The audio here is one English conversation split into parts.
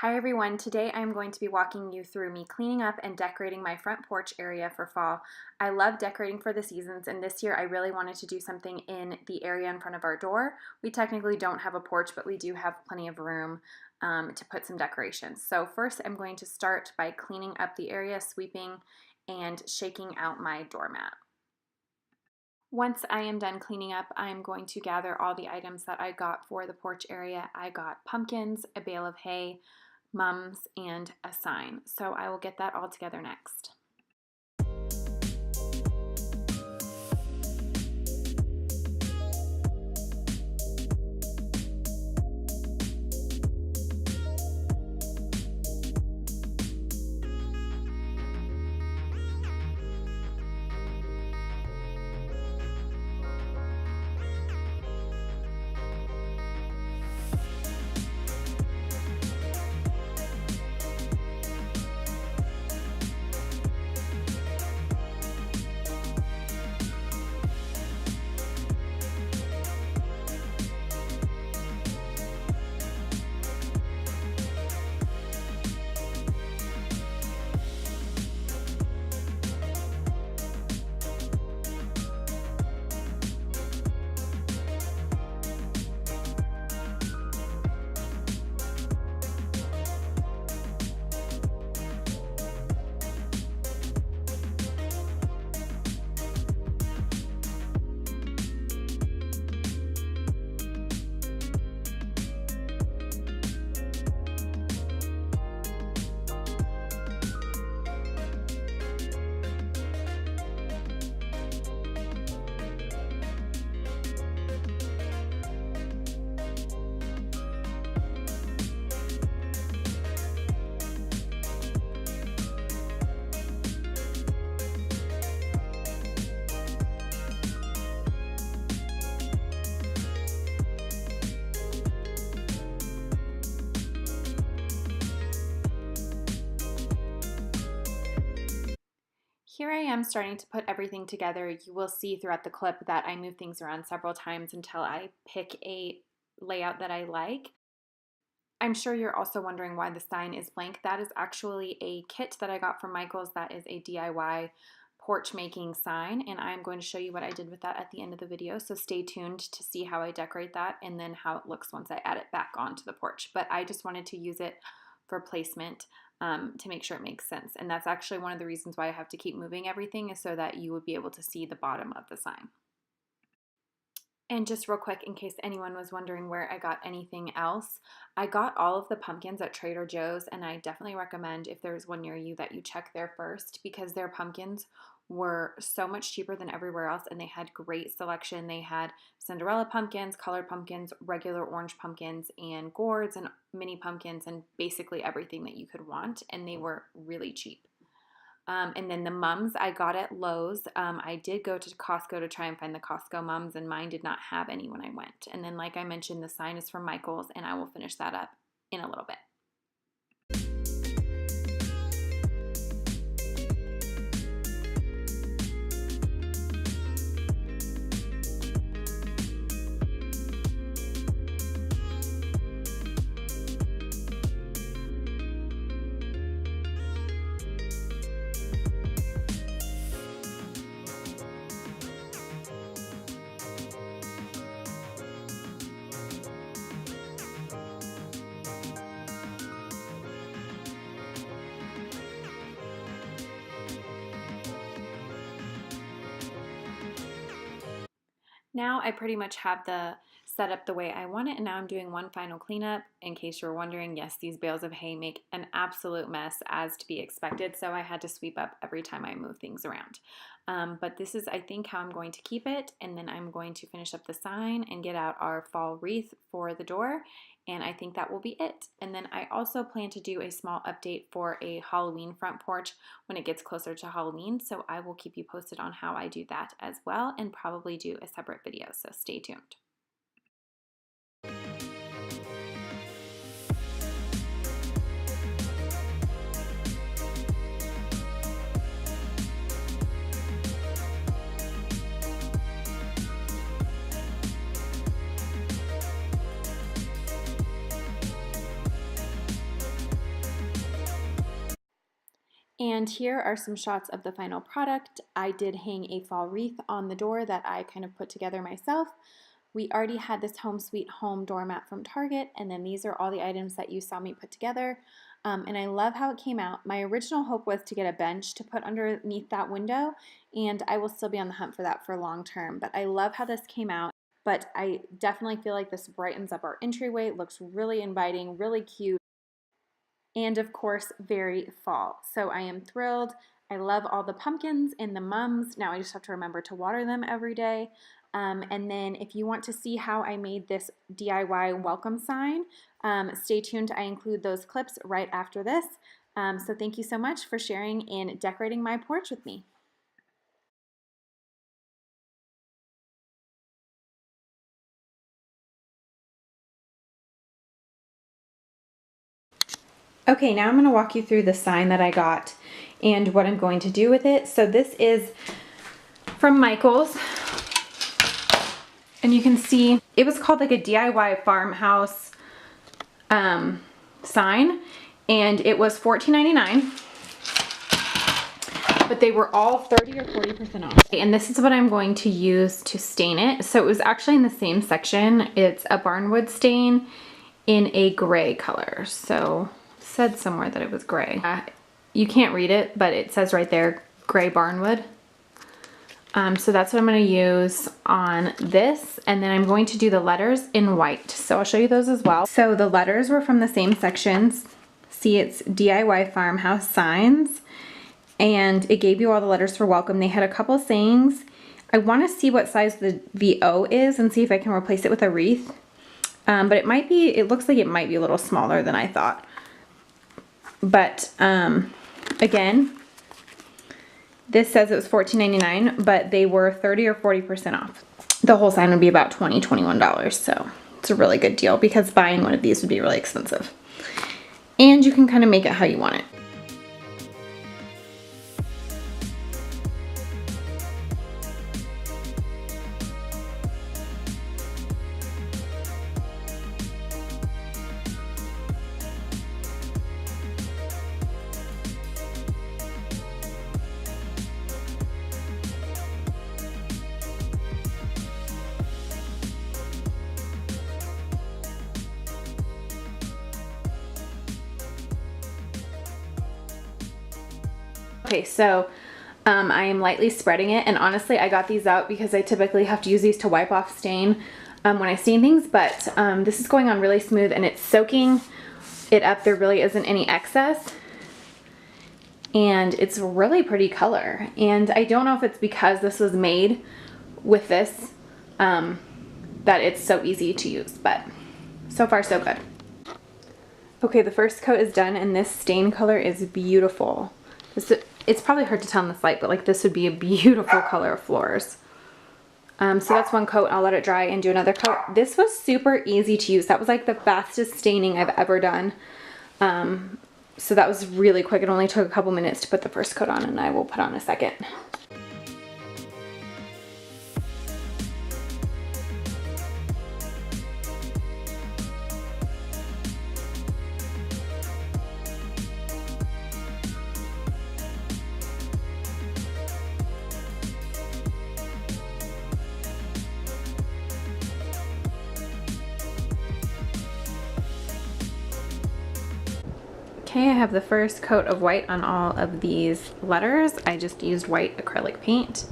Hi everyone, today I'm going to be walking you through me cleaning up and decorating my front porch area for fall. I love decorating for the seasons, and this year I really wanted to do something in the area in front of our door. We technically don't have a porch, but we do have plenty of room to put some decorations. So first I'm going to start by cleaning up the area, sweeping and shaking out my doormat. Once I am done cleaning up, I'm going to gather all the items that I got for the porch area. I got pumpkins, a bale of hay, mums, and a sign. So I will get that all together next. Here I am starting to put everything together. You will see throughout the clip that I move things around several times until I pick a layout that I like. I'm sure you're also wondering why the sign is blank. That is actually a kit that I got from Michael's. That is a DIY porch making sign, and I'm going to show you what I did with that at the end of the video. So stay tuned to see how I decorate that and then how it looks once I add it back onto the porch. But I just wanted to use it for placement to make sure it makes sense. And that's actually one of the reasons why I have to keep moving everything, is so that you would be able to see the bottom of the sign. And just real quick, in case anyone was wondering where I got anything else, I got all of the pumpkins at Trader Joe's, and I definitely recommend, if there's one near you, that you check there first, because their pumpkins were so much cheaper than everywhere else, and they had great selection. They had Cinderella pumpkins, colored pumpkins, regular orange pumpkins, and gourds and mini pumpkins, and basically everything that you could want, and they were really cheap. And then the mums I got at Lowe's. I did go to Costco to try and find the Costco mums, and mine did not have any when I went. And then, like I mentioned, the sign is from Michael's, and I will finish that up in a little bit. Now I pretty much have the setup the way I want it, and now I'm doing one final cleanup. In case you're wondering, yes, these bales of hay make an absolute mess, as to be expected, so I had to sweep up every time I move things around. But this is, I think, how I'm going to keep it, and then I'm going to finish up the sign and get out our fall wreath for the door, and I think that will be it. And then I also plan to do a small update for a Halloween front porch when it gets closer to Halloween, so I will keep you posted on how I do that as well, and probably do a separate video, so stay tuned. And here are some shots of the final product. I did hang a fall wreath on the door that I kind of put together myself. We already had this Home Sweet Home doormat from Target, and then these are all the items that you saw me put together. And I love how it came out. My original hope was to get a bench to put underneath that window, and I will still be on the hunt for that for long term. But I love how this came out. But I definitely feel like this brightens up our entryway. It looks really inviting, really cute, and of course, very fall. So I am thrilled. I love all the pumpkins and the mums. Now I just have to remember to water them every day. And then if you want to see how I made this DIY welcome sign, stay tuned. I include those clips right after this. So thank you so much for sharing and decorating my porch with me. Okay, now I'm going to walk you through the sign that I got and what I'm going to do with it. So this is from Michael's, and you can see it was called like a DIY farmhouse sign, and it was $14.99, but they were all 30 or 40% off. And this is what I'm going to use to stain it. So it was actually in the same section. It's a barnwood stain in a gray color. So it said somewhere that it was gray. You can't read it, but it says right there, gray barnwood. So that's what I'm going to use on this, and then I'm going to do the letters in white. So I'll show you those as well. So the letters were from the same sections. See, it's DIY farmhouse signs, and it gave you all the letters for welcome. They had a couple sayings. I want to see what size the O is and see if I can replace it with a wreath. But it might be, it looks like it might be a little smaller than I thought. But again, this says it was $14.99, but they were 30 or 40% off. The whole sign would be about $20, $21, so it's a really good deal because buying one of these would be really expensive. And you can kind of make it how you want it. Okay, so I am lightly spreading it, and honestly I got these out because I typically have to use these to wipe off stain when I stain things, but this is going on really smooth and it's soaking it up. There really isn't any excess, and it's a really pretty color. And I don't know if it's because this was made with this that it's so easy to use, but so far so good. Okay, the first coat is done, and this stain color is beautiful. It's probably hard to tell in this light, but like this would be a beautiful color of floors. So that's one coat. I'll let it dry and do another coat. This was super easy to use. That was like the fastest staining I've ever done. So that was really quick. It only took a couple minutes to put the first coat on, and I will put on a second. Okay, I have the first coat of white on all of these letters. I just used white acrylic paint.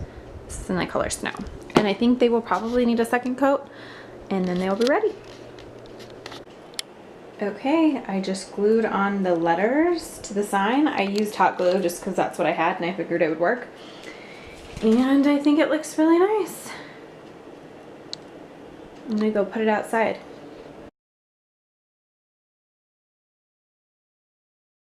This is in the color Snow. And I think they will probably need a second coat, and then they'll be ready. Okay, I just glued on the letters to the sign. I used hot glue just because that's what I had and I figured it would work. And I think it looks really nice. I'm gonna go put it outside.